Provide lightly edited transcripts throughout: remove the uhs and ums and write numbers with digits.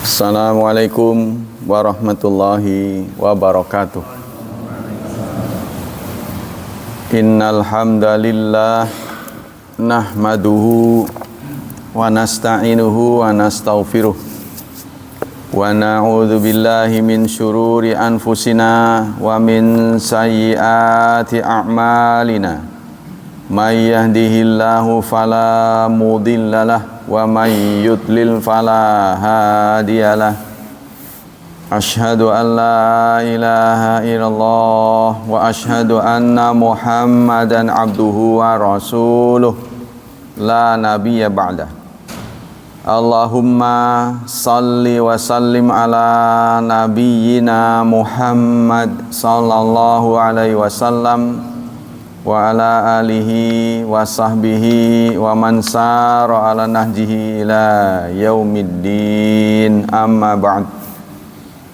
Assalamualaikum warahmatullahi wabarakatuh. Innal hamdalillah nahmaduhu wa nasta'inuhu wa nastaghfiruh wa na'udzu billahi min syururi anfusina wa min sayyiati a'malina. May yahdihillahu fala mudhillalah wa may yudlil fala hadiyalah. Asyhadu an la ilaha illallah wa asyhadu anna Muhammadan abduhu wa rasuluh la nabiyya ba'dah. Allahumma salli wa sallim ala nabiyyina Muhammad sallallahu alaihi wasallam wa ala alihi wa sahbihi wa man sara ala nahjihi ila yaumiddin, amma ba'd.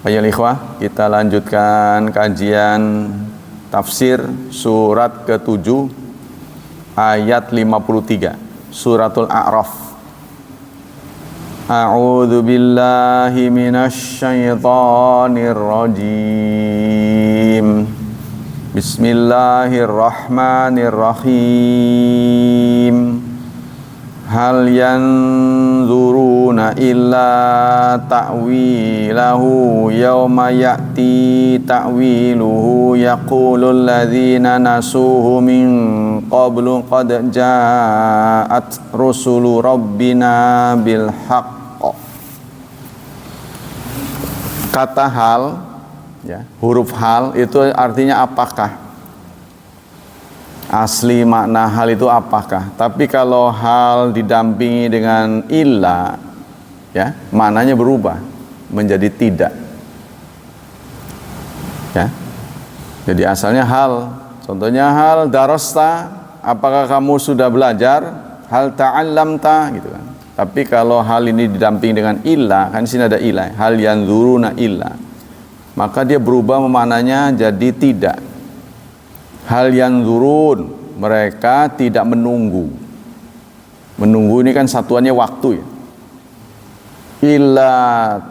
Ayolah ikhwah, kita lanjutkan kajian tafsir surat ke-7 ayat 53 suratul A'raf. A'udzu billahi minasy syaithanir rajim. Bismillahirrahmanirrahim. Hal yanzuruna illa ta'wilahu yawma ya'ti ta'wiluhu yaqulul ladzina nasuhu min qablu qad ja'at rusulu rabbina bil haqq. Kata hal, ya, huruf hal itu artinya apakah. Asli makna hal itu apakah. Tapi kalau hal didampingi dengan illa, ya, maknanya berubah menjadi tidak. Ya. Jadi asalnya hal. Contohnya hal darasta, apakah kamu sudah belajar? Hal ta'allamta, gitu kan. Tapi kalau hal ini didampingi dengan illa, kan di sini ada illa, hal yanzuruna illa, maka dia berubah memaknanya jadi tidak. Hal yanzurun, mereka tidak menunggu. Menunggu ini kan satuannya waktu, ya. Illa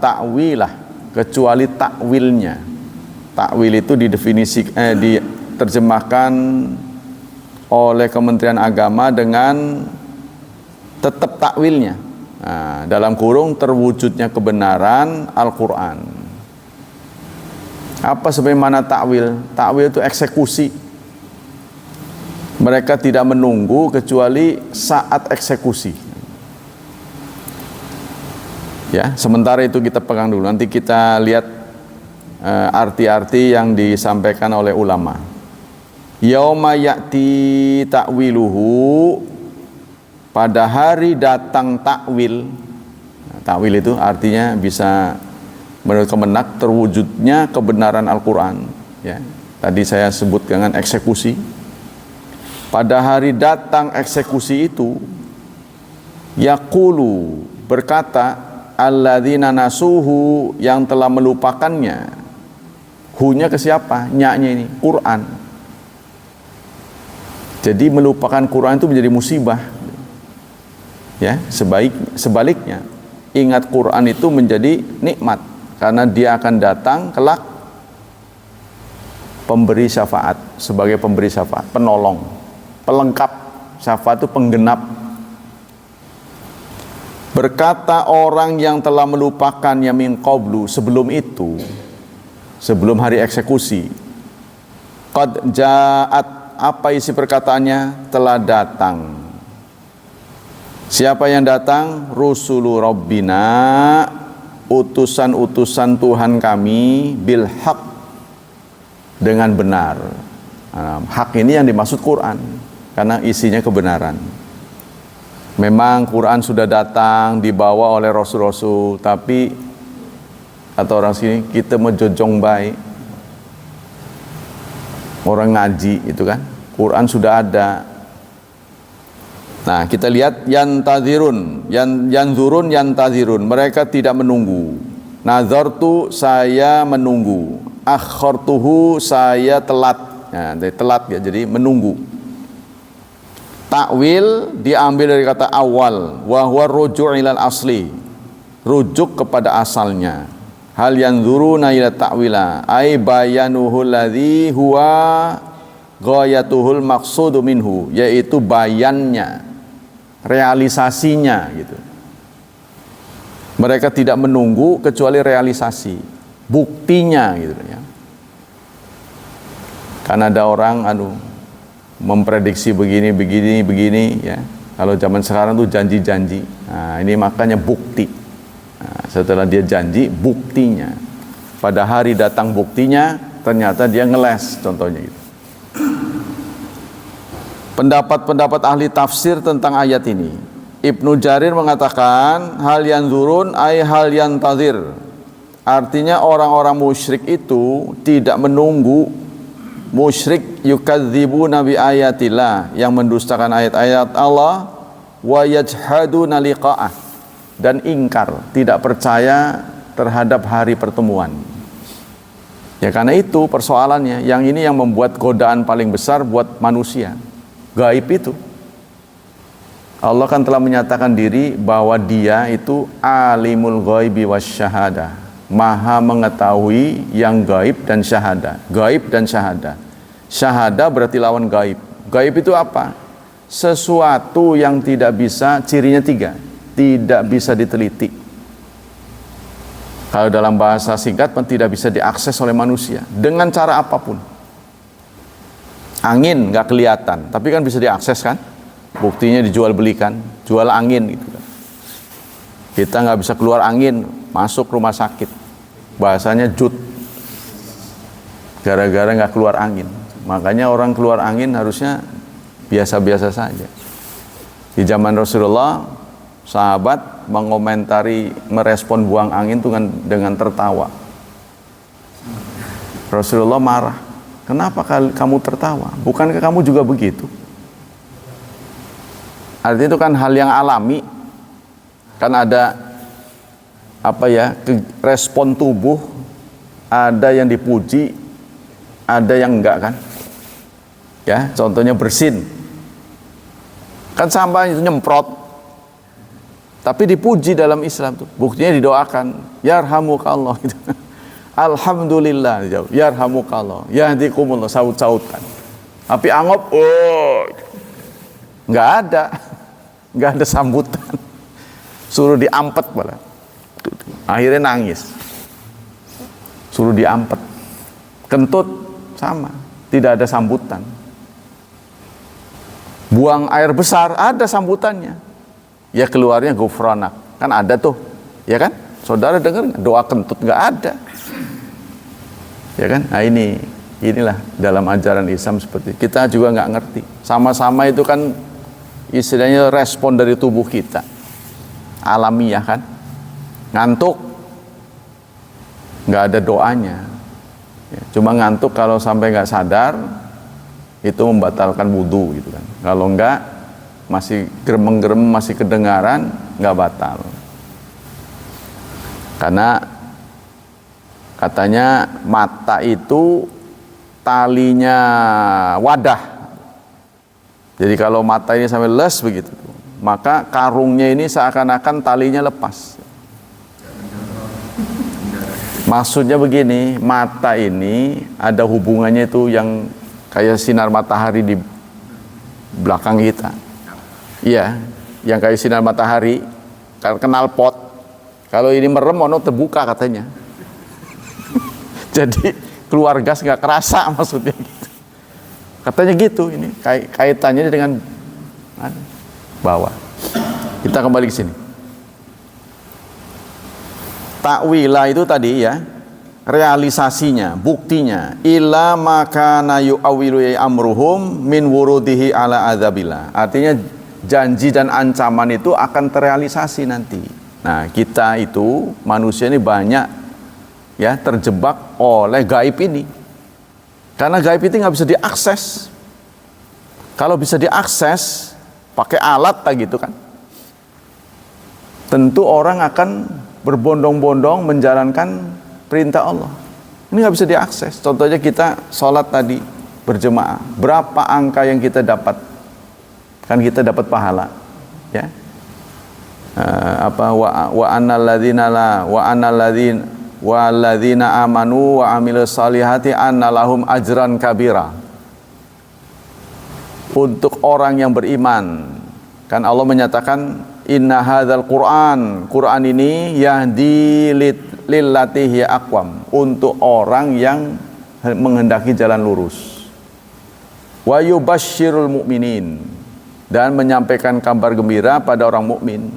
ta'wilah, kecuali takwilnya. Takwil itu diterjemahkan oleh Kementerian Agama dengan tetap takwilnya. Nah, dalam kurung terwujudnya kebenaran Al-Quran. Apa sebagaimana takwil? Takwil itu eksekusi. Mereka tidak menunggu kecuali saat eksekusi. Ya, sementara itu kita pegang dulu. Nanti kita lihat arti-arti yang disampaikan oleh ulama. Yauma ya'ti ta'wiluhu, pada hari datang takwil. Nah, takwil itu artinya bisa menurut Kemenak terwujudnya kebenaran Al-Quran, ya. Tadi saya sebut dengan eksekusi. Pada hari datang eksekusi itu, yaqulu, berkata, alladzina nasuhu, yang telah melupakannya. Hunya ke siapa? Nyaknya ini, Quran. Jadi melupakan Quran itu menjadi musibah. Ya, sebaliknya, ingat Quran itu menjadi nikmat. Karena dia akan datang kelak pemberi syafaat, sebagai pemberi syafaat, penolong, pelengkap. Syafaat itu penggenap. Berkata orang yang telah melupakannya min qablu, sebelum itu, sebelum hari eksekusi, qad ja'at, apa isi perkataannya? Telah datang. Siapa yang datang? Rusulu rabbina, utusan-utusan Tuhan kami, bil haq, dengan benar. Hak ini yang dimaksud Quran, karena isinya kebenaran. Memang Quran sudah datang dibawa oleh rasul-rasul, tapi kata orang sini, kita menjojong baik, orang ngaji itu kan, Quran sudah ada. Nah, kita lihat yantazirun, yanzurun yantazirun, mereka tidak menunggu. Nazartu, saya menunggu. Akhartuhu, saya telat. Nah, dari telat ya, jadi menunggu. Takwil diambil dari kata awal, wa huwa ruju' ilal asli. rujuk kepada asalnya. Hal yanzuruna ila ta'wila ay bayanuhu alladhi huwa ghayatuhul maqsudu minhu, yaitu bayannya, realisasinya gitu. Mereka tidak menunggu kecuali realisasi, buktinya gitu ya. Karena ada orang memprediksi begini ya. Kalau zaman sekarang tuh janji-janji. Nah, ini makanya bukti. Nah, setelah dia janji, buktinya. Pada hari datang buktinya, ternyata dia ngeles, contohnya gitu. Pendapat-pendapat ahli tafsir tentang ayat ini. Ibnu Jarir mengatakan hal yanzurun ay hal yantazir. Artinya orang-orang musyrik itu tidak menunggu. Musyrik yukadzibuna bi ayatillah, yang mendustakan ayat-ayat Allah, wa yajhaduna liqa'ah, dan ingkar, tidak percaya terhadap hari pertemuan. Ya karena itu persoalannya, yang ini yang membuat godaan paling besar buat manusia. Gaib itu. Allah kan telah menyatakan diri bahwa Dia itu alimul ghaibi wasyahadah, maha mengetahui yang gaib dan syahada. Gaib dan syahada. Syahada berarti lawan gaib. Gaib itu apa? Sesuatu yang tidak bisa, cirinya 3, tidak bisa diteliti. Kalau dalam bahasa singkat, tidak bisa diakses oleh manusia dengan cara apapun. Angin nggak kelihatan, tapi kan bisa diakses kan? Buktinya dijual belikan, jual angin gitu kan. Kita nggak bisa keluar angin, masuk rumah sakit, bahasanya jut, gara-gara nggak keluar angin. Makanya orang keluar angin harusnya biasa-biasa saja. Di zaman Rasulullah, sahabat mengomentari, merespon buang angin itu dengan tertawa. Rasulullah marah, kenapa kamu tertawa? Bukankah kamu juga begitu? Artinya itu kan hal yang alami, kan ada respon tubuh, ada yang dipuji, ada yang enggak kan? Ya, contohnya bersin, kan sampah itu nyemprot, tapi dipuji dalam Islam tuh, buktinya didoakan, yarhamukallah gitu. Alhamdulillah, yarhamukallah, yahdikumullah, saut-sautan. Tapi angop, nggak ada sambutan, suruh diampet malah. Akhirnya nangis, suruh diampet. Kentut sama, tidak ada sambutan. Buang air besar ada sambutannya, ya keluarnya gufranak, kan ada tuh, ya kan? Saudara dengar nggak? Doa kentut nggak ada, ya kan? Nah inilah dalam ajaran Islam seperti itu. Kita juga nggak ngerti. Sama-sama itu kan istilahnya respon dari tubuh kita, alamiah kan? Ngantuk, nggak ada doanya. Ya, cuma ngantuk kalau sampai nggak sadar, itu membatalkan wudhu gitu kan. Kalau enggak, masih gerem-gerem, masih kedengaran, nggak batal. Karena katanya mata itu talinya wadah. Jadi kalau mata ini sampai les begitu, maka karungnya ini seakan-akan talinya lepas. Maksudnya begini, mata ini ada hubungannya itu yang kayak sinar matahari di belakang kita. Iya, yang kayak sinar matahari, kenal pot. Kalau ini merem, ono terbuka katanya. Jadi keluar gas nggak kerasa, maksudnya gitu. Katanya gitu, ini kaitannya dengan bawah. Kita kembali ke sini. Ta'wila itu tadi ya, realisasinya, buktinya, ila maka nayu awilu amruhum min wurudihi ala adzabillah. Artinya janji dan ancaman itu akan terrealisasi nanti. Nah, kita itu manusia ini banyak ya terjebak oleh gaib ini. Karena gaib itu nggak bisa diakses. Kalau bisa diakses pakai alat tak gitu kan, tentu orang akan berbondong-bondong menjalankan perintah Allah. Ini nggak bisa diakses. Contohnya kita sholat tadi berjemaah, berapa angka yang kita dapat? Kan kita dapat pahala, ya. wa annal ladzina amanu wa amilus solihati anna lahum ajran kabira. Untuk orang yang beriman, kan Allah menyatakan inna hadzal Quran ini yahdi lillati hiya aqwam, untuk orang yang menghendaki jalan lurus. Wa yubasysyirul mu'minin, dan menyampaikan kabar gembira pada orang mukmin,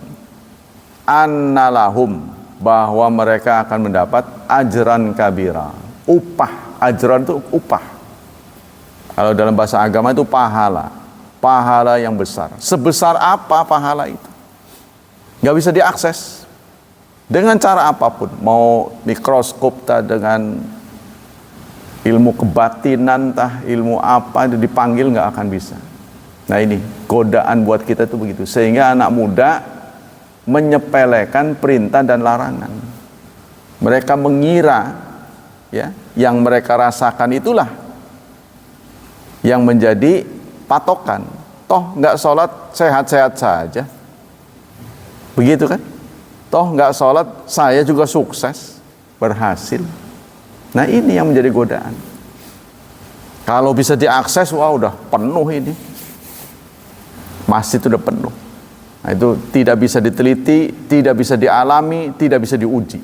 annalahum, bahwa mereka akan mendapat ajran kabira, upah. Ajran itu upah. Kalau dalam bahasa agama itu pahala yang besar. Sebesar apa pahala itu? Nggak bisa diakses dengan cara apapun, mau mikroskop dengan ilmu kebatinan ilmu apa itu dipanggil nggak akan bisa. Nah ini godaan buat kita tuh begitu, sehingga anak muda menyepelekan perintah dan larangan. Mereka mengira ya yang mereka rasakan itulah yang menjadi patokan. Toh nggak sholat sehat-sehat saja, begitu kan? Toh nggak sholat saya juga sukses, berhasil. Nah ini yang menjadi godaan. Kalau bisa diakses, wah udah penuh ini, masjid udah penuh. Nah itu tidak bisa diteliti, tidak bisa dialami, tidak bisa diuji.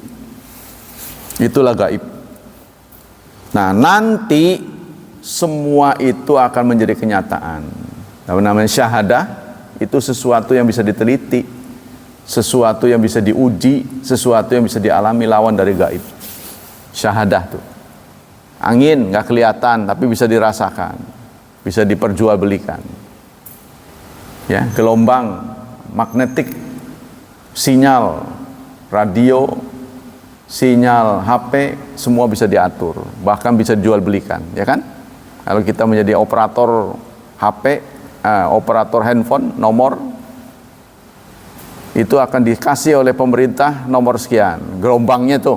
Itulah gaib. Nah nanti semua itu akan menjadi kenyataan. Namanya syahadah itu sesuatu yang bisa diteliti, sesuatu yang bisa diuji, sesuatu yang bisa dialami, lawan dari gaib. Syahadah tuh angin nggak kelihatan tapi bisa dirasakan, bisa diperjualbelikan. Ya, gelombang magnetik, sinyal radio, sinyal HP, semua bisa diatur, bahkan bisa dijual belikan, ya kan? Kalau kita menjadi operator HP, operator handphone, nomor itu akan dikasih oleh pemerintah nomor sekian, gelombangnya tuh,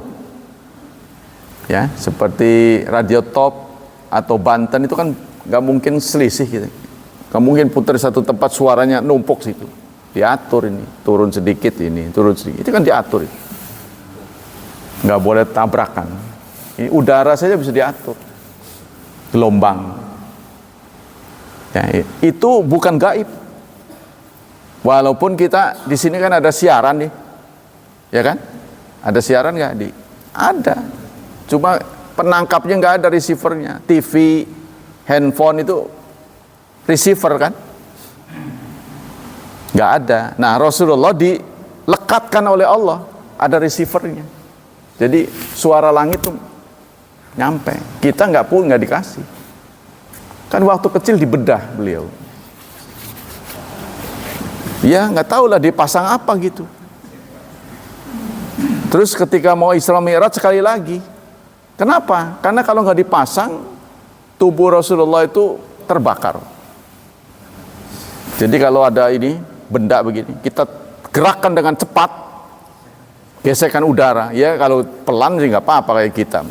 ya seperti radio top atau Banten itu kan nggak mungkin selisih gitu, nggak mungkin putar satu tempat suaranya numpuk situ, diatur ini turun sedikit, ini turun sedikit, itu kan diatur, nggak boleh tabrakan. Ini udara saja bisa diatur, gelombang. Ya, itu bukan gaib. Walaupun kita di sini kan ada siaran nih, ya kan? Ada siaran nggak di? Ada. Cuma penangkapnya nggak ada, receivernya. TV, handphone itu receiver kan? Nggak ada. Nah Rasulullah dilekatkan oleh Allah, ada receivernya. Jadi suara langit tuh nyampe. Kita nggak dikasih. Kan waktu kecil dibedah beliau. Ya nggak tahu lah dipasang apa gitu. Terus ketika mau Isra Mi'raj sekali lagi. Kenapa? Karena kalau nggak dipasang, tubuh Rasulullah itu terbakar. Jadi kalau ada ini benda begini, kita gerakkan dengan cepat, gesekan udara. Ya kalau pelan sih nggak apa-apa kayak kita.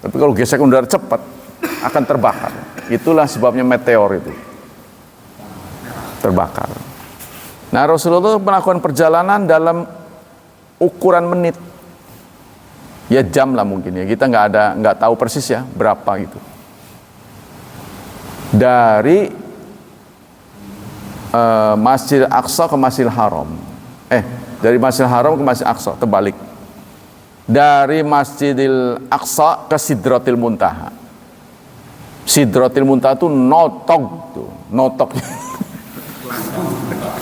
Tapi kalau gesekan udara cepat, akan terbakar. Itulah sebabnya meteor itu terbakar. Nah Rasulullah melakukan perjalanan dalam ukuran menit, ya jam lah mungkin ya, kita nggak tahu persis ya berapa gitu. Dari Masjidil Aqsa ke Masjidil Haram, dari Masjidil Haram ke Masjidil Aqsa terbalik. Dari Masjidil Aqsa ke Sidratil Muntaha. Sidratil Muntaha itu notok tuh,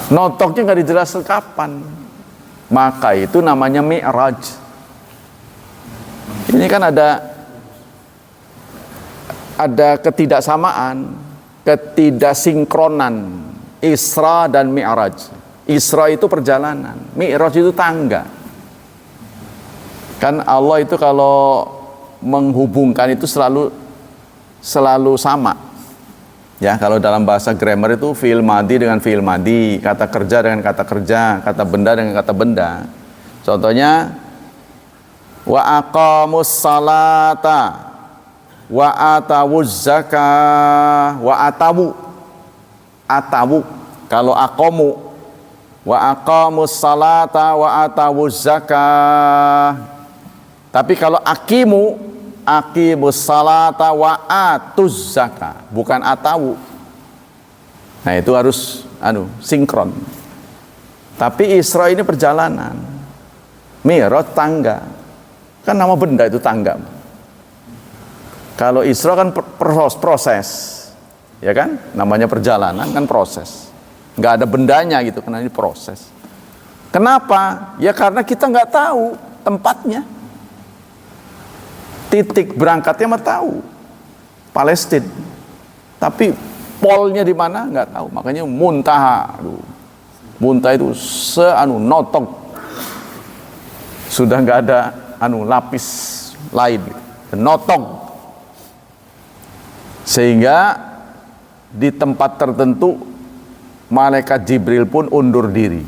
notoknya nggak dijelaskan kapan. Maka itu namanya Mi'raj. Ini kan ada ketidaksamaan, ketidaksinkronan Isra dan Mi'raj. Isra itu perjalanan, Mi'raj itu tangga. Kan Allah itu kalau menghubungkan itu selalu sama. Ya, kalau dalam bahasa grammar itu fi'il madhi dengan fi'il madhi, kata kerja dengan kata kerja, kata benda dengan kata benda. Contohnya wa aqamus salata wa atawuz zakah wa atawu. Kalau aqamu wa aqamus salata wa atawuz zakah. Tapi kalau aqimus salata wa atuz zakah, bukan atawu. Nah, itu harus sinkron. Tapi Isra ini perjalanan, Mi'raj tangga. Kan nama benda itu tangga. Kalau Isra kan proses, ya kan? Namanya perjalanan kan proses. Nggak ada bendanya gitu, karena ini proses. Kenapa? Ya karena kita nggak tahu tempatnya. Titik berangkatnya mah tahu, Palestina. Tapi polnya di mana nggak tahu. Makanya muntaha. Muntah itu notok. Sudah nggak ada lapis lain, notok. Sehingga di tempat tertentu malaikat Jibril pun undur diri.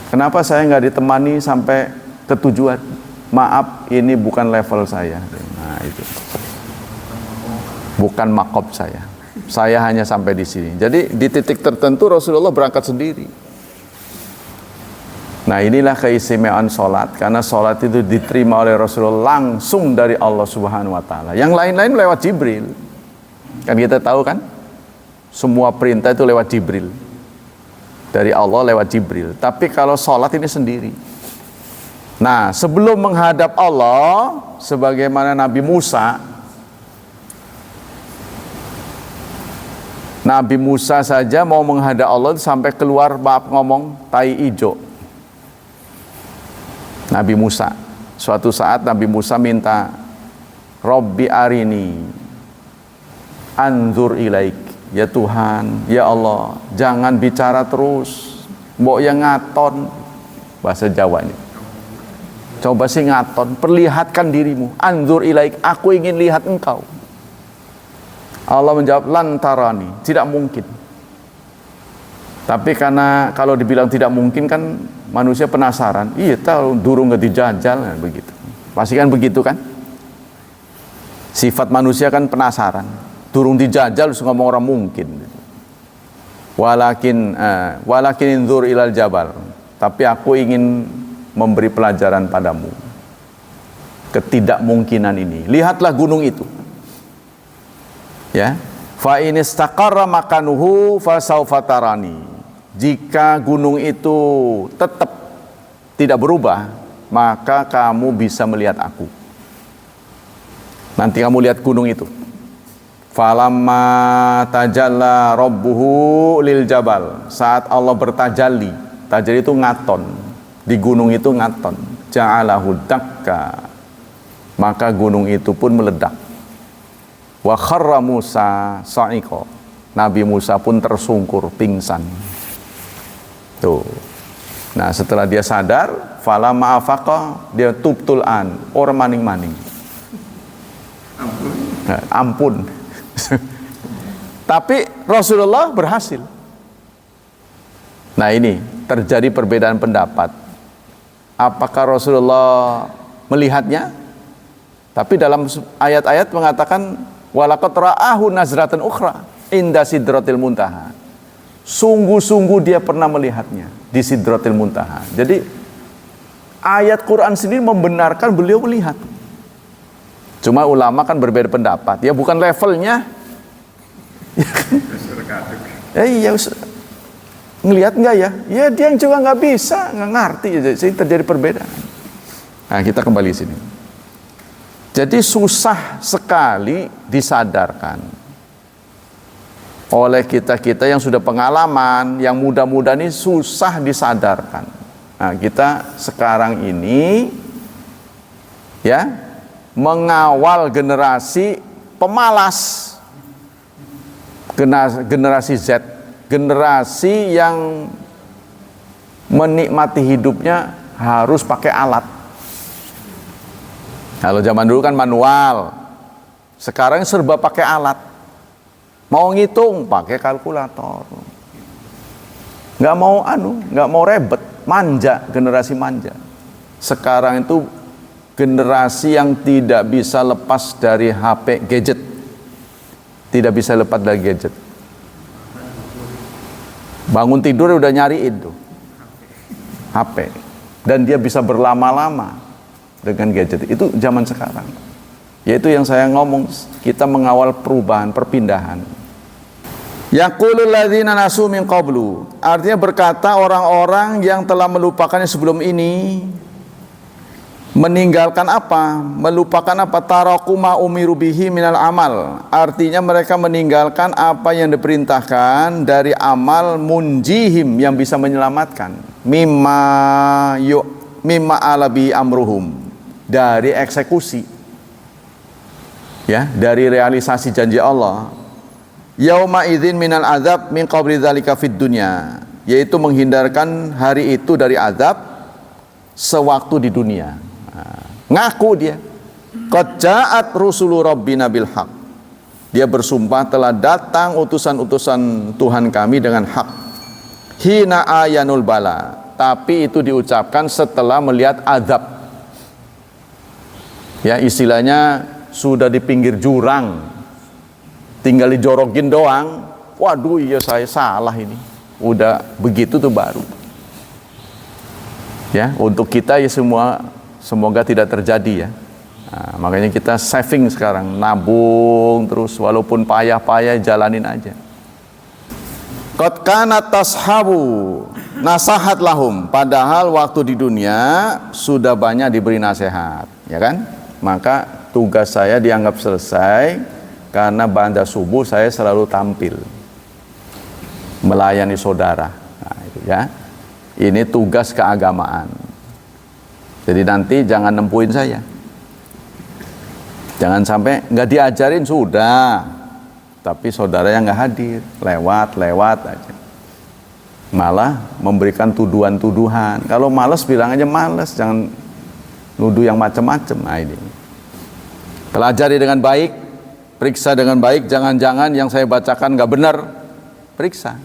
Kenapa saya nggak ditemani sampai ke tujuan? Maaf, ini bukan level saya. Nah, itu bukan makob saya. Saya hanya sampai di sini. Jadi di titik tertentu Rasulullah berangkat sendiri. Nah, inilah keistimewaan sholat, karena sholat itu diterima oleh Rasulullah langsung dari Allah Subhanahu wa Ta'ala. Yang lain-lain lewat Jibril. Kan kita tahu kan, semua perintah itu lewat Jibril, dari Allah lewat Jibril. Tapi kalau sholat ini sendiri. Nah, sebelum menghadap Allah, sebagaimana Nabi Musa saja mau menghadap Allah sampai keluar ngomong tai ijo. Nabi Musa, suatu saat Nabi Musa minta, Robbi arini anzur ilaik. Ya Tuhan, ya Allah, jangan bicara terus, mbok yang ngaton, bahasa Jawanya. Coba sih ngaton, perlihatkan dirimu. Anzur ilaik, aku ingin lihat engkau. Allah menjawab, lantarani, tidak mungkin. Tapi karena kalau dibilang tidak mungkin kan manusia penasaran. Iya, tahu durung nggak dijajal, nah, begitu. Pasti kan begitu kan? Sifat manusia kan penasaran. Durung dijajal terus ngomong orang mungkin. Walakin inzur ilal jabal. Tapi aku ingin memberi pelajaran padamu ketidakmungkinan ini. Lihatlah gunung itu. Ya, fa in istaqarra makanuhu fa saufa tarani. Jika gunung itu tetap tidak berubah, maka kamu bisa melihat aku. Nanti kamu lihat gunung itu. Falamma tajalla rabbuhu lil jabal. Saat Allah bertajalli, tajalli itu ngaton. Di gunung itu ngaton. Ja'alahu dakka. Maka gunung itu pun meledak. Wa kharra Musa sa'iqa. Nabi Musa pun tersungkur, pingsan. Tuh. Nah, setelah dia sadar, fala ma'afaqa, dia tubtul an, orang maning-maning. Ampun. Tapi Rasulullah berhasil. Nah, ini terjadi perbedaan pendapat. Apakah Rasulullah melihatnya? Tapi dalam ayat-ayat mengatakan walaqad ra'ahu nazratan ukhra inda sidratil muntaha. Sungguh-sungguh dia pernah melihatnya di Sidratil Muntaha. Jadi ayat Quran sendiri membenarkan beliau melihat. Cuma ulama kan berbeda pendapat. Ya bukan levelnya. Iya, ngelihat nggak ya? Ya dia yang juga nggak bisa, nggak ngerti. Jadi terjadi perbedaan. Nah, kita kembali sini. Jadi susah sekali disadarkan oleh kita-kita yang sudah pengalaman, yang muda-muda ini susah disadarkan. Nah, kita sekarang ini ya mengawal generasi pemalas, generasi Z, generasi yang menikmati hidupnya harus pakai alat. Kalau zaman dulu kan manual, sekarang serba pakai alat. Mau ngitung pakai kalkulator. Nggak mau ribet, manja, generasi manja. Sekarang itu generasi yang tidak bisa lepas dari HP gadget. Tidak bisa lepas dari gadget. Bangun tidur udah nyariin tuh HP, dan dia bisa berlama-lama dengan gadget. Itu zaman sekarang. Yaitu yang saya ngomong, kita mengawal perubahan, perpindahan. Yaqulul ladzina nasu min qablu, artinya berkata orang-orang yang telah melupakannya sebelum ini. Meninggalkan apa? Melupakan apa? Taraku ma umiru bihi minal amal. Artinya mereka meninggalkan apa yang diperintahkan dari amal munjihim, yang bisa menyelamatkan. Mimma alabi amruhum, dari eksekusi, ya, dari realisasi janji Allah. Yauma idzin minal azab min qabli dzalika fid dunya, yaitu menghindarkan hari itu dari azab sewaktu di dunia. Ngaku dia, qad ja'at rusulu rabbina bil haq, dia bersumpah telah datang utusan-utusan Tuhan kami dengan hak. Hina ayanul bala, tapi itu diucapkan setelah melihat azab. Ya, istilahnya sudah di pinggir jurang, tinggal dijorokin doang. Waduh, iya saya salah ini. Udah begitu tuh baru. Ya, untuk kita ya semua semoga tidak terjadi ya. Nah, makanya kita saving sekarang, nabung terus, walaupun payah-payah jalanin aja. Qad kanat tashabu nasihat lahum, padahal waktu di dunia sudah banyak diberi nasihat, ya kan? Maka tugas saya dianggap selesai karena ba'da subuh saya selalu tampil melayani saudara. Nah, itu ya. Ini tugas keagamaan. Jadi nanti jangan nempuin saya. Jangan sampai nggak diajarin sudah, tapi saudara yang nggak hadir, lewat aja. Malah memberikan tuduhan-tuduhan. Kalau malas bilang aja malas, jangan nuduh yang macam-macam. Nah, ini. Pelajari dengan baik, periksa dengan baik. Jangan-jangan yang saya bacakan nggak benar, periksa.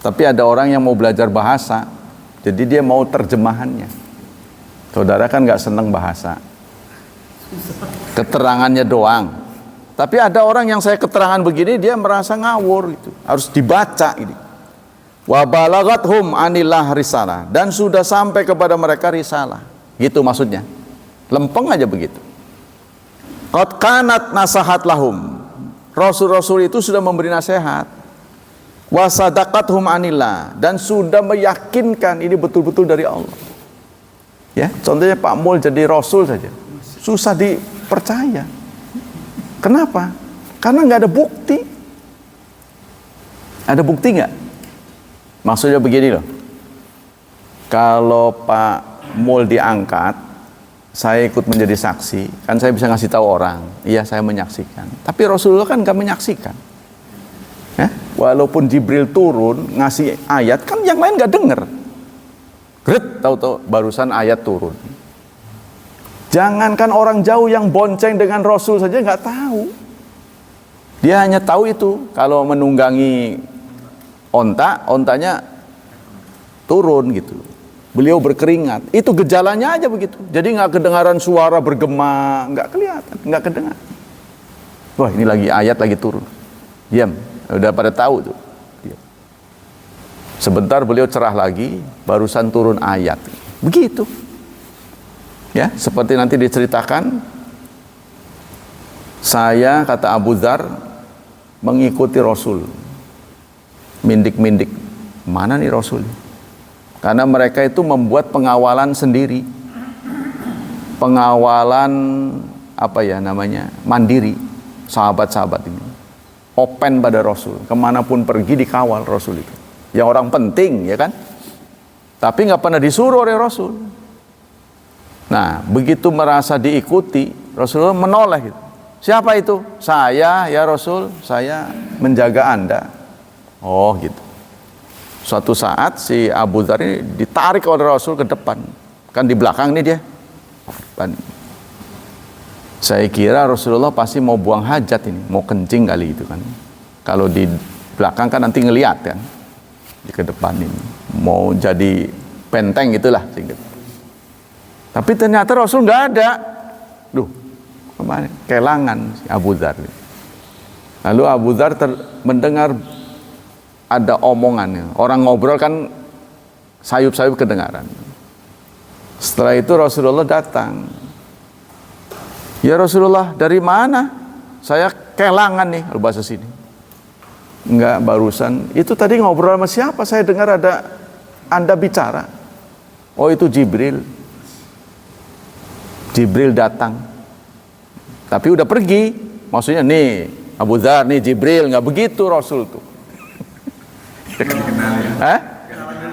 Tapi ada orang yang mau belajar bahasa, jadi dia mau terjemahannya. Saudara kan nggak seneng bahasa, keterangannya doang. Tapi ada orang yang saya keterangan begini, dia merasa ngawur gitu. Harus dibaca ini. Wa balagathum anillah risalah, dan sudah sampai kepada mereka risalah. Gitu maksudnya. Lempeng aja begitu. Qad kanat nasahat lahum. Rasul-rasul itu sudah memberi nasihat. Wa sadaqathum anillah, dan sudah meyakinkan ini betul-betul dari Allah. Ya, contohnya Pak Mul jadi rasul saja, susah dipercaya. Kenapa? Karena nggak ada bukti. Ada bukti nggak? Maksudnya begini loh. Kalau Pak Mul diangkat, saya ikut menjadi saksi, kan saya bisa ngasih tahu orang, iya saya menyaksikan. Tapi Rasulullah kan nggak menyaksikan. Ya? Walaupun Jibril turun ngasih ayat, kan yang lain nggak dengar. Tahu-tahu barusan ayat turun. Jangankan orang jauh yang bonceng dengan Rasul saja nggak tahu. Dia hanya tahu itu kalau menunggangi ontanya turun gitu. Beliau berkeringat. Itu gejalanya aja begitu. Jadi nggak kedengaran suara bergema, nggak kelihatan, nggak kedengar. Wah, ini lagi ayat lagi turun. Diam, udah pada tahu tuh. Sebentar beliau cerah lagi, barusan turun ayat. Begitu. Ya, seperti nanti diceritakan, saya, kata Abu Dzar, mengikuti Rasul. Mindik-mindik, mana nih Rasul? Karena mereka itu membuat pengawalan sendiri. Pengawalan apa ya namanya? Mandiri. Sahabat-sahabat ini. Open pada Rasul. Kemanapun pergi dikawal Rasul itu. Yang orang penting, ya kan? Tapi nggak pernah disuruh oleh Rasul. Nah, begitu merasa diikuti, Rasulullah menoleh gitu. Siapa itu? Saya, ya Rasul, saya menjaga Anda. Oh, gitu. Suatu saat si Abu Dzar ini ditarik oleh Rasul ke depan. Kan di belakang nih dia. Saya kira Rasulullah pasti mau buang hajat ini, mau kencing kali itu kan. Kalau di belakang kan nanti ngelihat kan. Di ke depan ini mau jadi benteng itulah singkat. Tapi ternyata Rasul nggak ada. Duh, kemana? Kelangan si Abu Dzar. Lalu Abu Dzar mendengar ada omongannya. Orang ngobrol kan sayup-sayup kedengaran. Setelah itu Rasulullah datang. Ya Rasulullah, dari mana? Saya kelangan nih, bahasa sini. Enggak, barusan. Itu tadi ngobrol sama siapa? Saya dengar ada Anda bicara. Oh, itu Jibril. Jibril datang. Tapi udah pergi. Maksudnya nih, Abu Dzar nih Jibril, nggak begitu Rasul tuh. Hah?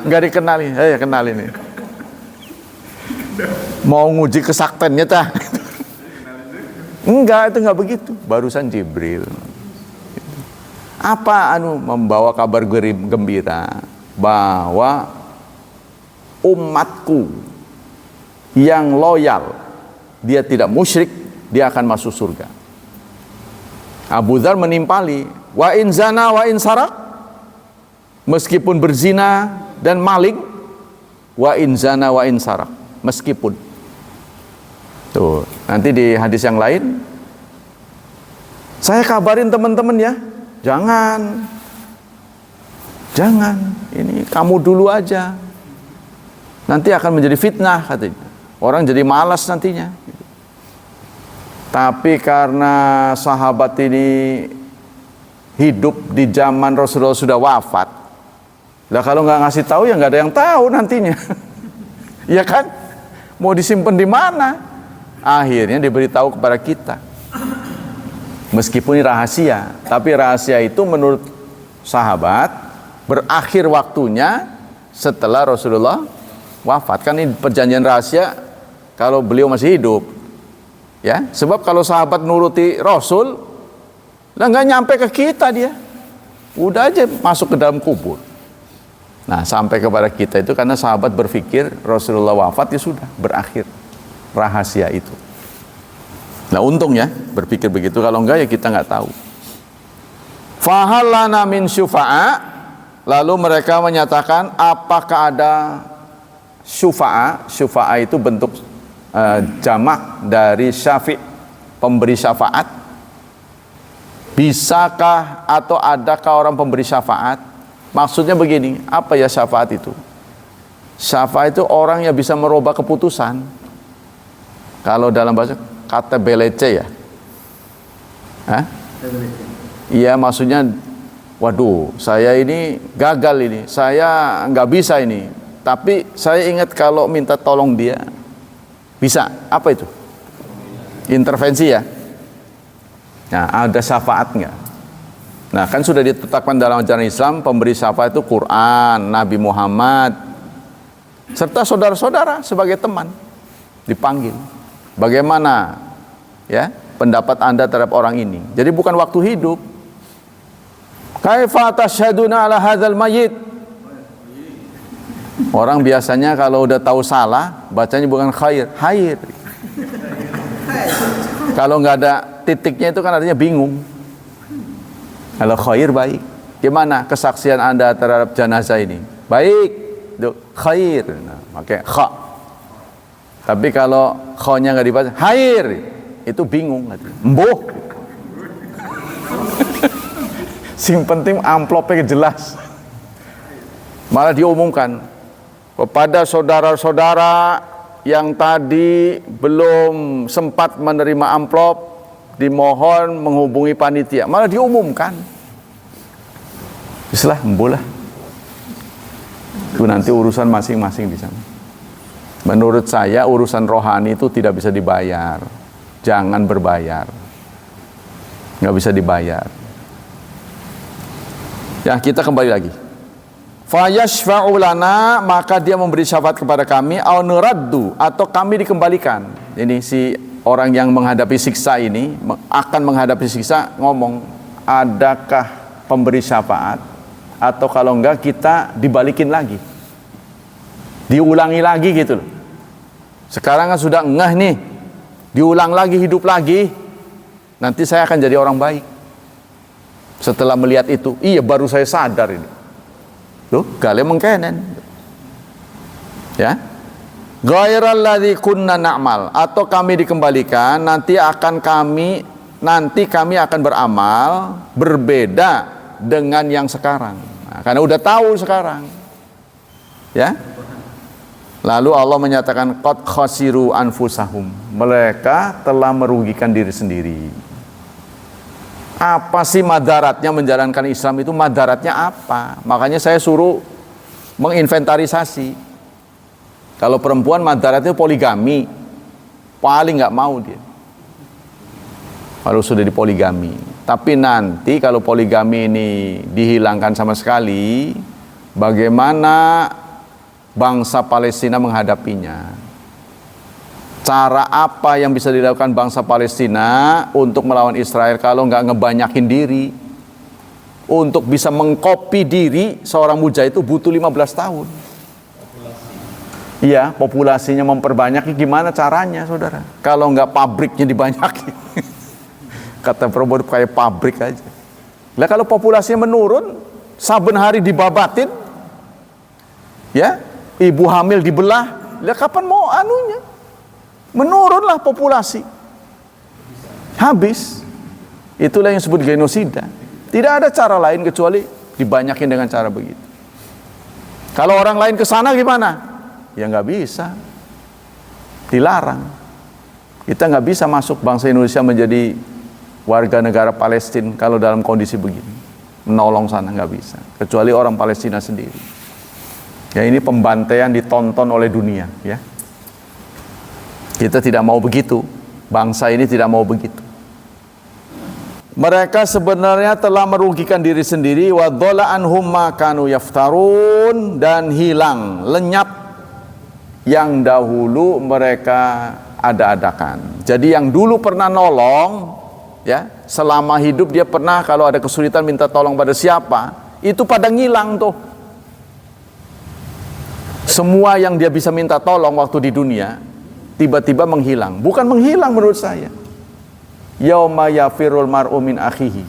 Nggak dikenalin. Ya kenalin nih. Mau nguji kesaktiannya tah? Enggak, itu nggak begitu. Barusan Jibril. Apa membawa kabar gembira bahwa umatku yang loyal, dia tidak musyrik, dia akan masuk surga. Abu Dzar menimpali, wa in zana wa in sarak, meskipun berzina dan maling, wa in zana wa in sarak, meskipun. Tuh, nanti di hadis yang lain, saya kabarin teman-teman ya, jangan, ini kamu dulu aja, nanti akan menjadi fitnah katanya, orang jadi malas nantinya. Tapi karena sahabat ini hidup di zaman Rasulullah sudah wafat, lah kalau nggak ngasih tahu ya nggak ada yang tahu nantinya, ya kan? Mau disimpan di mana? Akhirnya diberitahu kepada kita. Meskipun ini rahasia, tapi rahasia itu menurut sahabat berakhir waktunya setelah Rasulullah wafat. Kan ini perjanjian rahasia kalau beliau masih hidup. Ya, sebab kalau sahabat nuruti Rasul, lah nggak nyampe ke kita dia. Udah aja masuk ke dalam kubur. Nah, sampai kepada kita itu karena sahabat berpikir Rasulullah wafat ya sudah berakhir rahasia itu. Nah, untungnya berpikir begitu, kalau enggak ya kita nggak tahu. Fahallana min syufa'a, lalu mereka menyatakan apakah ada syufa'a? Syufa'a itu bentuk jamak dari syafi', pemberi syafaat. Bisakah atau adakah orang pemberi syafaat? Maksudnya begini, apa ya syafaat itu? Syafaat itu orang yang bisa merubah keputusan. Kalau dalam bahasa kata belece ya, iya maksudnya, waduh saya ini gagal ini, saya nggak bisa ini, tapi saya ingat kalau minta tolong dia bisa. Apa itu? Intervensi ya. Nah, ada syafaat nggak? Nah, kan sudah ditetapkan dalam ajaran Islam, pemberi syafaat itu Quran, Nabi Muhammad, serta saudara-saudara sebagai teman dipanggil. Bagaimana ya pendapat Anda terhadap orang ini? Jadi bukan waktu hidup. Kaifa tasyhaduna ala hadzal mayyit? Orang biasanya kalau udah tahu salah, bacanya bukan khair, hair. Kalau nggak ada titiknya itu kan artinya bingung. Kalau khair baik. Gimana kesaksian Anda terhadap jenazah ini? Baik, khair. Nah, pakai kha. Tapi kalau kha-nya nggak dibaca, hair, itu bingung. Mbuh. Sing penting amplopnya jelas. Malah diumumkan kepada saudara-saudara yang tadi belum sempat menerima amplop, dimohon menghubungi panitia. Malah diumumkan. Islah, mbuh lah. Itu nanti urusan masing-masing di sana. Menurut saya urusan rohani itu tidak bisa dibayar. Jangan berbayar. Nggak bisa dibayar. Ya, kita kembali lagi. Fayashfa'u lana, maka dia memberi syafaat kepada kami, au nuraddu, atau kami dikembalikan. Ini si orang yang menghadapi siksa ini akan menghadapi siksa ngomong, adakah pemberi syafaat? Atau kalau enggak kita dibalikin lagi. Diulangi lagi gitu loh. Sekarang kan sudah ngeh nih, diulang lagi, hidup lagi, nanti saya akan jadi orang baik. Setelah melihat itu, iya baru saya sadar ini. Tuh, kalian mengkenen. Ya. Ghairal ladzi kunna na'mal, atau kami dikembalikan, nanti kami akan beramal berbeda dengan yang sekarang. Nah, karena udah tahu sekarang. Ya. Lalu Allah menyatakan qad khasiru anfusahum. Mereka telah merugikan diri sendiri. Apa sih madaratnya menjalankan Islam itu? Madaratnya apa? Makanya saya suruh menginventarisasi. Kalau perempuan madaratnya poligami, paling nggak mau dia. Kalau sudah dipoligami. Tapi nanti kalau poligami ini dihilangkan sama sekali, bagaimana bangsa Palestina menghadapinya? Cara apa yang bisa dilakukan bangsa Palestina untuk melawan Israel kalau nggak ngebanyakin diri? Untuk bisa mengkopi diri seorang mujahid itu butuh 15 tahun. Iya, populasinya memperbanyak, gimana caranya saudara? Kalau nggak pabriknya dibanyakin. Kata Prabowo kayak pabrik aja. Lah kalau populasinya menurun, saben hari dibabatin, ya, ibu hamil dibelah, lah kapan mau anunya? Menurunlah populasi, habis. Itulah yang disebut genosida. Tidak ada cara lain kecuali dibanyakin dengan cara begitu. Kalau orang lain ke sana gimana? Ya nggak bisa, dilarang. Kita nggak bisa masuk bangsa Indonesia menjadi warga negara Palestina kalau dalam kondisi begini, menolong sana nggak bisa, kecuali orang Palestina sendiri. Ya ini pembantaian ditonton oleh dunia, ya. Kita tidak mau begitu, bangsa ini tidak mau begitu. Mereka sebenarnya telah merugikan diri sendiri, wa dhalla anhum ma kanu yaftarun, dan hilang, lenyap yang dahulu mereka ada-adakan. Jadi yang dulu pernah nolong, ya, selama hidup dia pernah kalau ada kesulitan minta tolong pada siapa, itu pada ngilang tuh. Semua yang dia bisa minta tolong waktu di dunia tiba-tiba menghilang. Bukan menghilang menurut saya. Yauma yafirul mar'u min akhihi.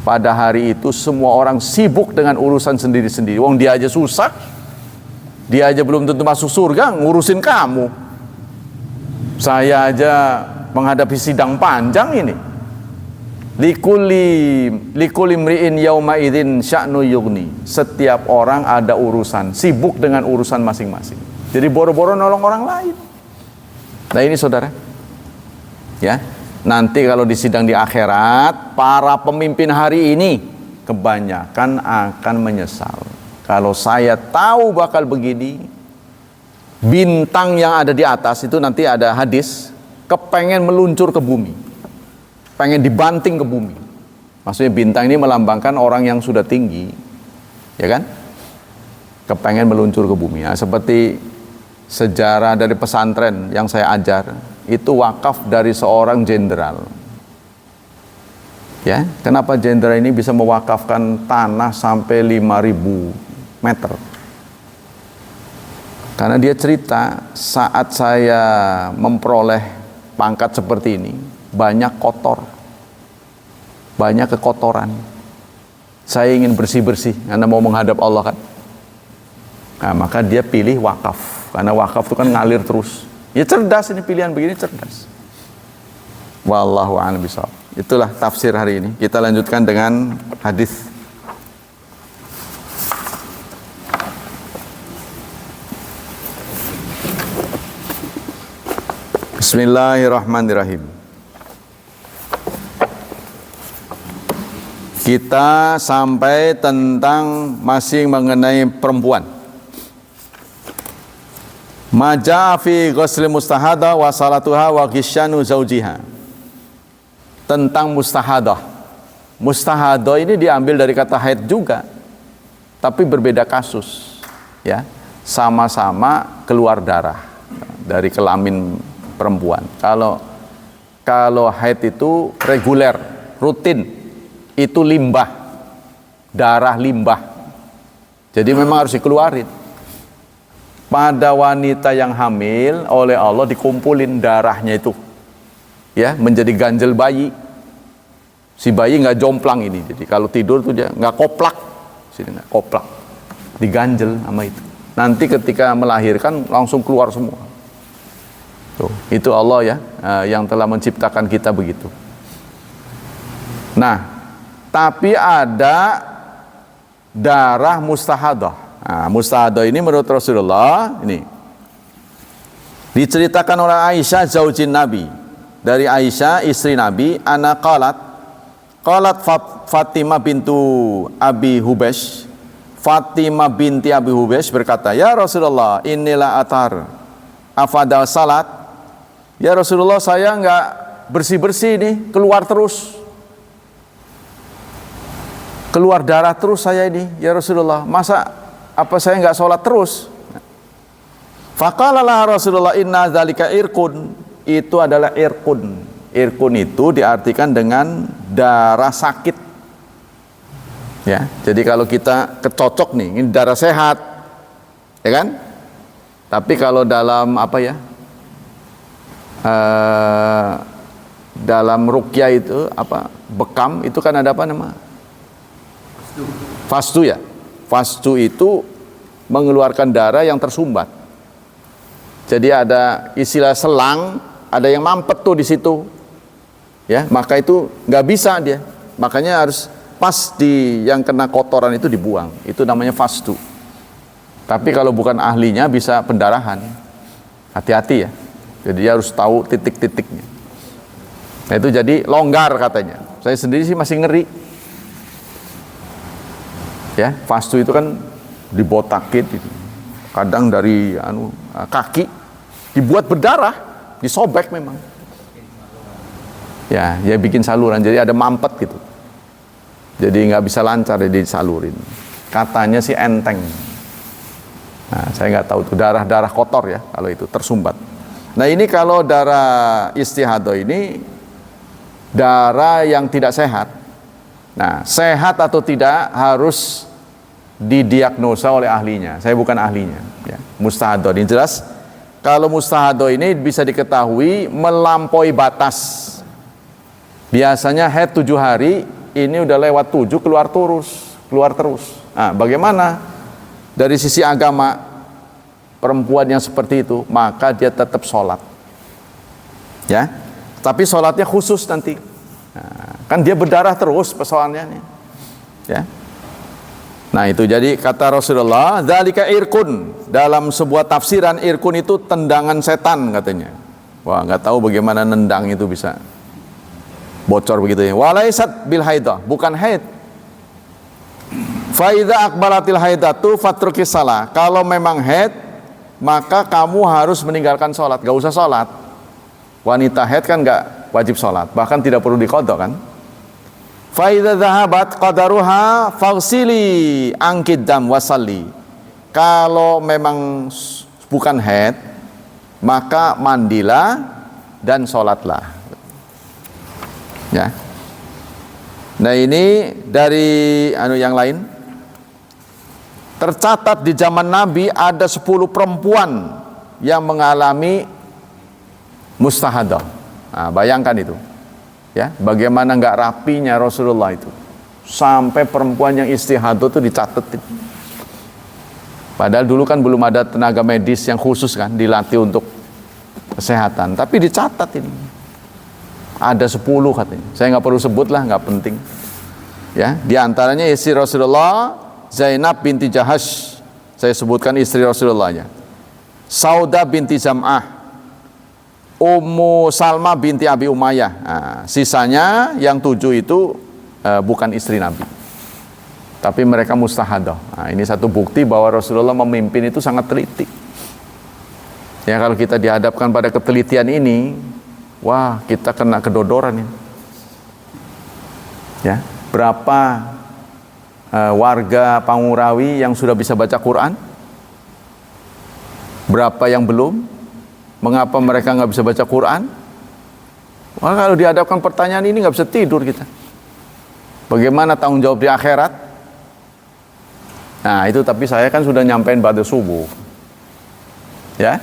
Pada hari itu semua orang sibuk dengan urusan sendiri-sendiri. Wong dia aja susah. Dia aja belum tentu masuk surga, ngurusin kamu. Saya aja menghadapi sidang panjang ini. Likulli mri'in yauma idzin sya'nu yughni. Setiap orang ada urusan, sibuk dengan urusan masing-masing. Jadi boro-boro nolong orang lain. Nah ini saudara, ya, nanti kalau di sidang di akhirat, para pemimpin hari ini kebanyakan akan menyesal. Kalau saya tahu bakal begini, bintang yang ada di atas itu nanti ada hadis, kepengen meluncur ke bumi, pengen dibanting ke bumi. Maksudnya bintang ini melambangkan orang yang sudah tinggi, ya kan? Kepengen meluncur ke bumi. Nah, seperti sejarah dari pesantren yang saya ajar, itu wakaf dari seorang jenderal. Ya, kenapa jenderal ini bisa mewakafkan tanah sampai 5.000 meter? Karena dia cerita, saat saya memperoleh pangkat seperti ini, banyak kotor, banyak kekotoran. Saya ingin bersih-bersih, karena mau menghadap Allah kan. Nah, maka dia pilih wakaf. Karena wakaf itu kan ngalir terus. Ya cerdas ini, pilihan begini cerdas. Wallahu a'lam bishawab. Itulah tafsir hari ini. Kita lanjutkan dengan hadis. Bismillahirrahmanirrahim. Kita sampai tentang masih mengenai perempuan. Maja fi ghusl mustahada wa salatuha wa ghisyanu zaujiha. Tentang mustahadah. Mustahadah ini diambil dari kata haid juga, tapi berbeda kasus, ya. Sama-sama keluar darah dari kelamin perempuan. Kalau haid itu reguler, rutin, itu limbah, darah limbah. Jadi memang harus dikeluarin. Pada wanita yang hamil, oleh Allah dikumpulin darahnya itu, ya, menjadi ganjel bayi. Si bayi nggak jomplang ini, jadi kalau tidur tuh dia nggak koplak, sini nggak koplak, diganjel sama itu. Nanti ketika melahirkan langsung keluar semua. Tuh, itu Allah ya, yang telah menciptakan kita begitu. Nah, tapi ada darah mustahadah. Nah, mustahadah ini menurut Rasulullah ini diceritakan oleh Aisyah zaujin Nabi, dari Aisyah istri Nabi, ana qalat Fatimah bintu Abi Hubesh, Fatimah binti Abi Hubesh berkata, ya Rasulullah, inilah atar afadal salat. Ya Rasulullah, saya enggak bersih-bersih nih, keluar darah terus saya ini, ya Rasulullah, masa apa saya enggak sholat terus? Faqalalah Rasulullah, inna dzalika irkun, itu adalah irkun. Irkun itu diartikan dengan darah sakit. Ya, jadi kalau kita kecocok nih, ini darah sehat, ya kan? Tapi kalau dalam apa ya? Dalam ruqyah itu apa? Bekam itu kan ada apa nama? Fastu ya. Fastu itu mengeluarkan darah yang tersumbat. Jadi ada istilah selang, ada yang mampet tuh di situ. Ya, maka itu nggak bisa dia. Makanya harus pas di yang kena kotoran itu dibuang. Itu namanya fastu. Tapi kalau bukan ahlinya bisa pendarahan. Hati-hati ya. Jadi dia harus tahu titik-titiknya. Nah, itu jadi longgar katanya. Saya sendiri sih masih ngeri. Ya, fastu itu kan dibotakin gitu. Kadang dari kaki dibuat berdarah, disobek memang. Ya, ya bikin saluran, jadi ada mampet gitu. Jadi nggak bisa lancar, jadi disalurin. Katanya sih enteng. Nah, saya nggak tahu tuh darah kotor ya kalau itu tersumbat. Nah, ini kalau darah istihadah ini darah yang tidak sehat. Nah, sehat atau tidak harus didiagnosa oleh ahlinya. Saya bukan ahlinya. Ya. Mustahadah ini jelas. Kalau mustahadah ini bisa diketahui melampaui batas. Biasanya haid 7 hari, ini udah lewat 7 keluar terus. Nah, bagaimana dari sisi agama perempuan yang seperti itu? Maka dia tetap sholat. Ya, tapi sholatnya khusus nanti. Nah, kan dia berdarah terus persoalannya nih. Ya. Nah, itu jadi kata Rasulullah, dzalika irkun. Dalam sebuah tafsiran, irkun itu tendangan setan katanya. Wah, nggak tahu bagaimana nendang itu bisa bocor begitu ya. Walaisat bil haidah, bukan haid. Fa idza aqbalatil haidatu fatrukis shalah. Kalau memang haid, maka kamu harus meninggalkan sholat, gak usah sholat. Wanita haid kan gak wajib sholat, bahkan tidak perlu diqadha kan. Fa idza dhahabat qadaruha faghsili angkid dam wasalli. Kalau memang bukan haid, maka mandilah dan sholatlah. Ya. Nah, ini dari yang lain. Tercatat di zaman Nabi ada 10 perempuan yang mengalami mustahadah. Nah, bayangkan itu. Ya, bagaimana nggak rapinya Rasulullah itu. Sampai perempuan yang istihadah itu dicatetin. Padahal dulu kan belum ada tenaga medis yang khusus kan dilatih untuk kesehatan, tapi dicatat ini. Ada 10 katanya. Saya nggak perlu sebut lah, nggak penting. Ya, di antaranya istri Rasulullah Zainab binti Jahash. Saya sebutkan istri Rasulullahnya. Sauda binti Zam'ah. Ummu Salma binti Abi Umayyah. Nah, sisanya yang 7 itu bukan istri Nabi, tapi mereka mustahadah. Nah, ini satu bukti bahwa Rasulullah memimpin itu sangat teliti. Ya, kalau kita dihadapkan pada ketelitian ini, wah, kita kena kedodoran ini. Ya, berapa warga Pangurawi yang sudah bisa baca Quran? Berapa yang belum? Mengapa mereka nggak bisa baca Quran? Wah, kalau dihadapkan pertanyaan ini nggak bisa tidur kita. Bagaimana tanggung jawab di akhirat? Nah, itu tapi saya kan sudah nyampein pada subuh. Ya,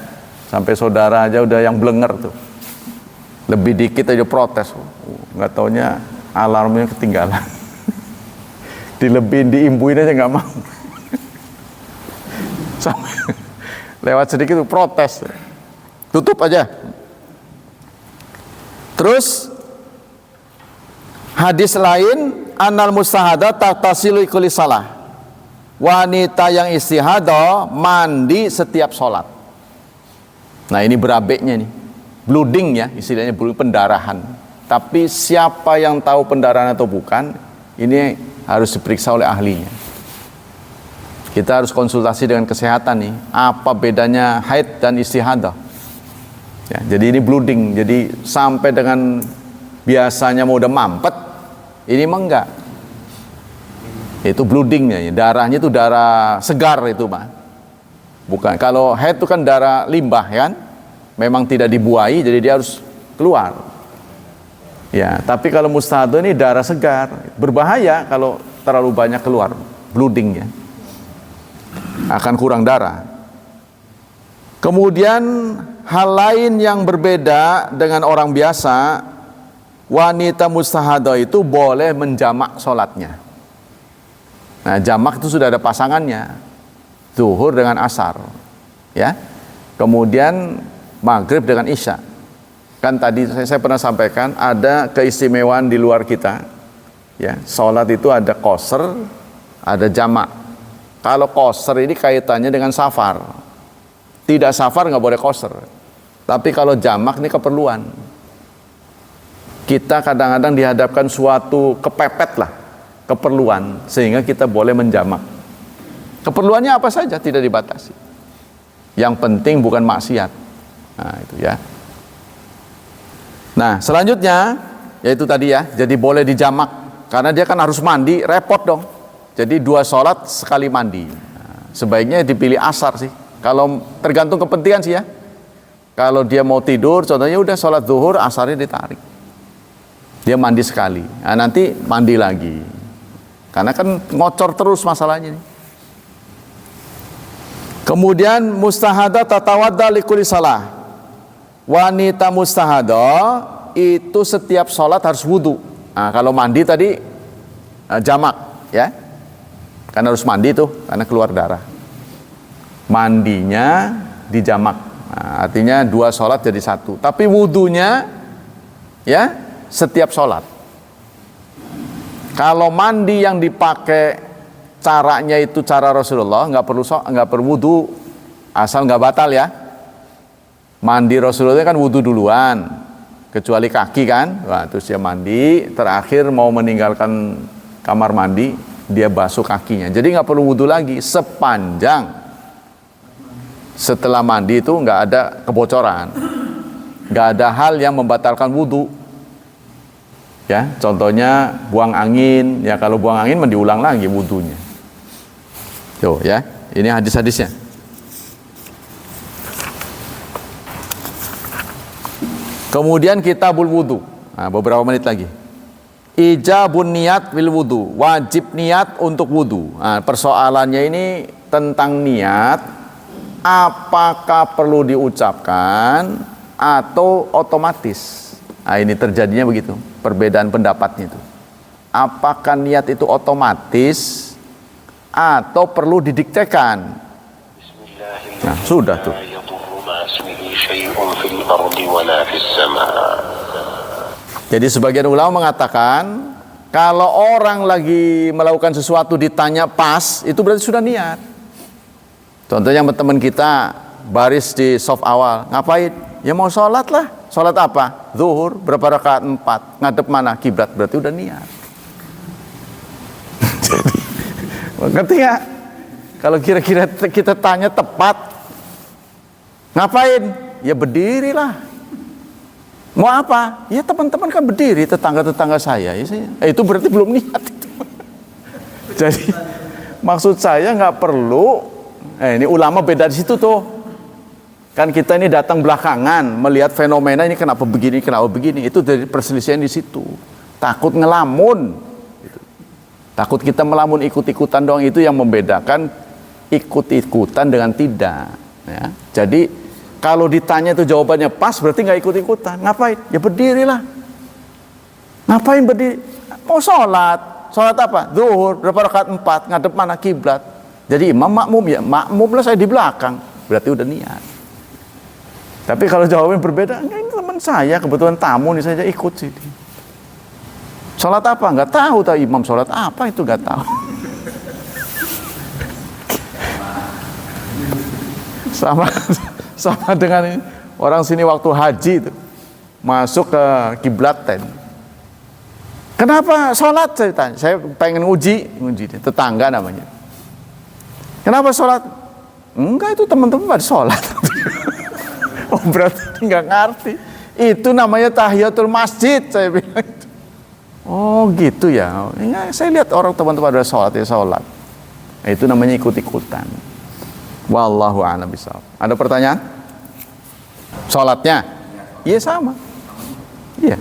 sampai saudara aja udah yang blenger tuh. Lebih dikit aja protes. Nggak taunya alarmnya ketinggalan. Dilebihin, diimbuin aja nggak mau. Lewat sedikit tuh protes. Tutup aja. Terus hadis lain, anal mustahadah tatasilu kulli salah. wanita yang istihadah mandi setiap sholat. Nah ini berabeknya nih, blooding ya, istilahnya pendarahan. Tapi siapa yang tahu pendarahan atau bukan, ini harus diperiksa oleh ahlinya. Kita harus konsultasi dengan kesehatan nih, apa bedanya haid dan istihadah. Ya, jadi ini blooding, jadi sampai dengan biasanya mau udah mampet, ini mah enggak. Itu bloodingnya, darahnya itu darah segar itu mah. Bukan, kalau haid itu kan darah limbah kan, memang tidak dibuai, jadi dia harus keluar. Ya, tapi kalau mustahadah ini darah segar, berbahaya kalau terlalu banyak keluar, bloodingnya, akan kurang darah. Kemudian hal lain yang berbeda dengan orang biasa, wanita mustahadah itu boleh menjamak sholatnya. Nah, jamak itu sudah ada pasangannya, zuhur dengan asar, ya. Kemudian maghrib dengan isya. Kan tadi saya pernah sampaikan ada keistimewaan di luar kita, ya. Sholat itu ada qasr, ada jamak. Kalau qasr ini kaitannya dengan safar, tidak safar nggak boleh qasr. Tapi kalau jamak ini keperluan. Kita kadang-kadang dihadapkan suatu kepepet lah, keperluan, sehingga kita boleh menjamak. Keperluannya apa saja tidak dibatasi. Yang penting bukan maksiat. Nah itu ya. Nah selanjutnya yaitu tadi ya, jadi boleh dijamak karena dia kan harus mandi, repot dong. Jadi 2 sholat sekali mandi. Nah, sebaiknya dipilih asar sih. Kalau tergantung kepentingan sih ya. Kalau dia mau tidur, contohnya udah sholat zuhur, asarnya ditarik. Dia mandi sekali. Nah, nanti mandi lagi. Karena kan ngocor terus masalahnya nih. Kemudian mustahadah tatawadda likulli salah. Wanita mustahadah itu setiap sholat harus wudu. Nah, kalau mandi tadi jamak, ya, karena harus mandi tuh, karena keluar darah. Mandinya dijamak, nah, artinya 2 sholat jadi 1. Tapi wudunya, ya, setiap sholat. Kalau mandi yang dipakai caranya itu cara Rasulullah, nggak perlu wudu, asal nggak batal ya. Mandi Rasulullah kan wudu duluan, kecuali kaki kan, wah, terus dia mandi, terakhir mau meninggalkan kamar mandi, dia basuh kakinya. Jadi nggak perlu wudu lagi, sepanjang setelah mandi itu nggak ada kebocoran, nggak ada hal yang membatalkan wudu. Ya, contohnya buang angin, ya kalau buang angin diulang lagi wudunya. Tuh ya, ini hadis-hadisnya. Kemudian kitabul wudu. Nah, beberapa menit lagi. Ijabun niat bil wudu, wajib niat untuk wudu. Nah, persoalannya ini tentang niat, apakah perlu diucapkan atau otomatis. Nah, ini terjadinya begitu, perbedaan pendapatnya itu. Apakah niat itu otomatis atau perlu didiktekan? Nah, sudah tuh. Jadi sebagian ulama mengatakan kalau orang lagi melakukan sesuatu ditanya pas, itu berarti sudah niat. Contohnya teman kita baris di saf awal, ngapain? Ya mau sholat lah. Sholat apa? Zuhur, berapa rakaat? 4. Ngadep mana? Kiblat, berarti udah niat. Jadi, ngerti nggak? Kalau kira-kira kita tanya tepat, ngapain? Ya berdirilah. Mau apa? Ya teman-teman kan berdiri, tetangga-tetangga saya. Ya, itu berarti belum niat itu. Jadi maksud saya nggak perlu. Ini ulama beda di situ tuh. Kan kita ini datang belakangan melihat fenomena ini kenapa begini. Itu dari perselisihan di situ. Takut ngelamun. Takut kita melamun ikut-ikutan doang, itu yang membedakan ikut-ikutan dengan tidak. Ya. Jadi kalau ditanya itu jawabannya pas, berarti nggak ikut-ikutan. Ngapain? Ya berdirilah. Ngapain berdiri? Mau sholat. Sholat apa? Zuhur, berapa rakaat? 4. Ngadep mana? Kiblat. Jadi imam makmum, ya makmum lah, saya di belakang. Berarti udah niat. Tapi kalau jawabannya berbeda, ini teman saya, kebetulan tamu nih, saya ikut sih. Sholat apa? Nggak tahu. Tahu imam sholat apa itu nggak tahu. Sama sama dengan ini. Orang sini waktu haji itu masuk ke kiblaten. Kenapa sholat? Saya tanya. Saya pengen uji tetangga namanya. Kenapa sholat? Enggak, itu teman-teman pada sholat. Oh, berarti nggak ngerti. Itu namanya tahiyatul masjid, saya bilang. Oh gitu ya. Saya lihat orang teman-teman ada sholat ya sholat. Nah, itu namanya ikut-ikutan. Wallahu a'lam bishawab. Ada pertanyaan? Sholatnya? Iya sama. Iya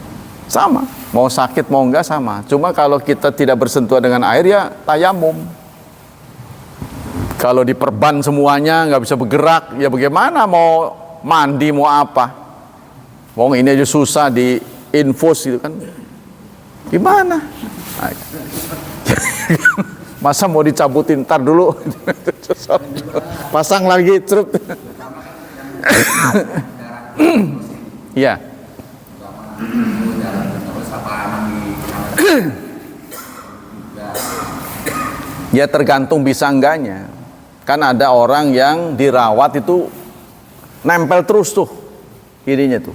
sama. Mau sakit mau enggak sama. Cuma kalau kita tidak bersentuhan dengan air ya tayamum. Kalau diperban semuanya nggak bisa bergerak, ya bagaimana mau mandi mau apa? Wong ini aja susah di infus gitu kan. Gimana? Masa mau dicabutin, ntar dulu. Pasang lagi cerut. Iya. Ya tergantung bisa enggaknya. Kan ada orang yang dirawat itu nempel terus tuh ininya tuh.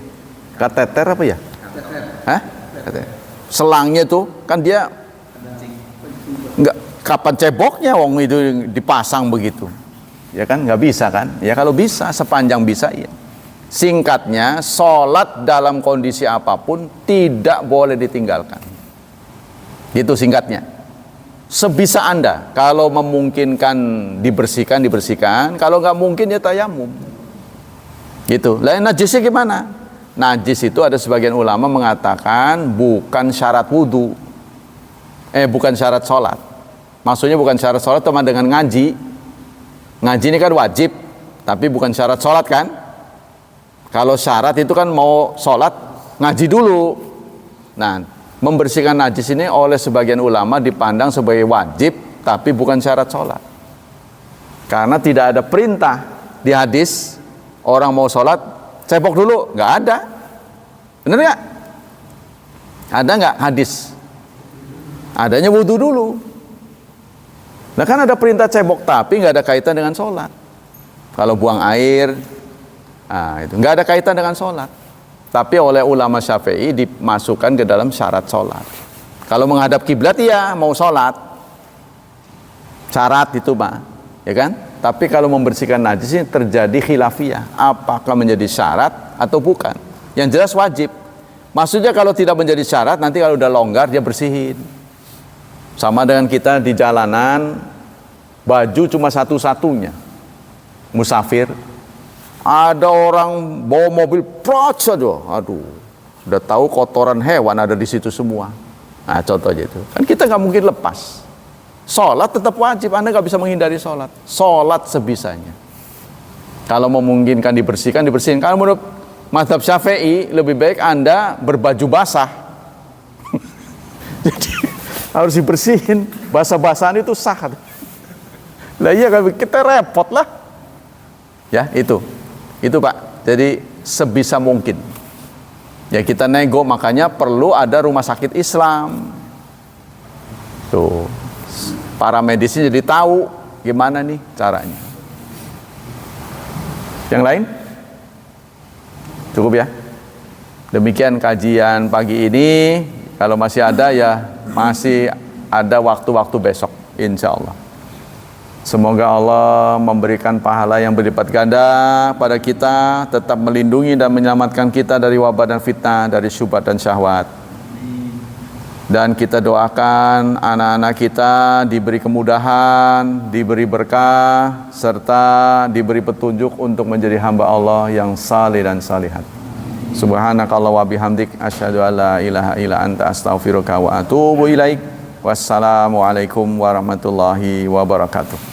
Kateter apa ya? Hah? Kateter. Selangnya tuh kan dia enggak kapan ceboknya wong itu dipasang begitu. Ya kan nggak bisa kan? Ya kalau bisa sepanjang bisa ya. Singkatnya, sholat dalam kondisi apapun tidak boleh ditinggalkan. Itu singkatnya. Sebisa Anda, kalau memungkinkan dibersihkan, kalau nggak mungkin ya tayamum. Gitu. Lain najisnya gimana? Najis itu ada sebagian ulama mengatakan bukan syarat wudu, bukan syarat sholat. Maksudnya bukan syarat sholat teman dengan ngaji. Ngaji ini kan wajib, tapi bukan syarat sholat kan? Kalau syarat itu kan mau sholat ngaji dulu. Nah, membersihkan najis ini oleh sebagian ulama dipandang sebagai wajib, tapi bukan syarat sholat. Karena tidak ada perintah di hadis orang mau sholat cebok dulu, nggak ada. Bener nggak? Ada nggak hadis? Adanya wudhu dulu. Nah kan ada perintah cebok tapi nggak ada kaitan dengan sholat. Kalau buang air, itu nggak ada kaitan dengan sholat. Tapi oleh ulama Syafi'i dimasukkan ke dalam syarat sholat. Kalau menghadap kiblat ya mau sholat, syarat itu Pak, ya kan? Tapi kalau membersihkan najis ini terjadi khilafiyah, apakah menjadi syarat atau bukan? Yang jelas wajib. Maksudnya kalau tidak menjadi syarat, nanti kalau udah longgar dia bersihin. Sama dengan kita di jalanan, baju cuma satu-satunya, musafir. Ada orang bawa mobil proc aja, aduh, udah tahu kotoran hewan ada di situ semua. Nah contoh aja itu, kan kita nggak mungkin lepas. Sholat tetap wajib, Anda nggak bisa menghindari sholat. Sholat sebisanya. Kalau memungkinkan dibersihkan. Kalau menurut mazhab Syafi'i lebih baik Anda berbaju basah. Jadi harus dibersihin, basah-basahan itu sah. Lah iya kita repot lah. Ya itu Pak. Jadi sebisa mungkin. Ya kita nego, makanya perlu ada rumah sakit Islam. Tuh, para medisnya jadi tahu gimana nih caranya. Yang lain? Cukup ya? Demikian kajian pagi ini. Kalau masih ada ya masih ada waktu-waktu besok, insya Allah. Semoga Allah memberikan pahala yang berlipat ganda pada kita, tetap melindungi dan menyelamatkan kita dari wabah dan fitnah, dari syubhat dan syahwat. Dan kita doakan anak-anak kita diberi kemudahan, diberi berkah, serta diberi petunjuk untuk menjadi hamba Allah yang saleh dan salihat. Subhanakallah wa bihamdik, asyhadu an la ilaha illa anta, astaghfiruka wa atubu ilaik. Wassalamualaikum warahmatullahi wabarakatuh.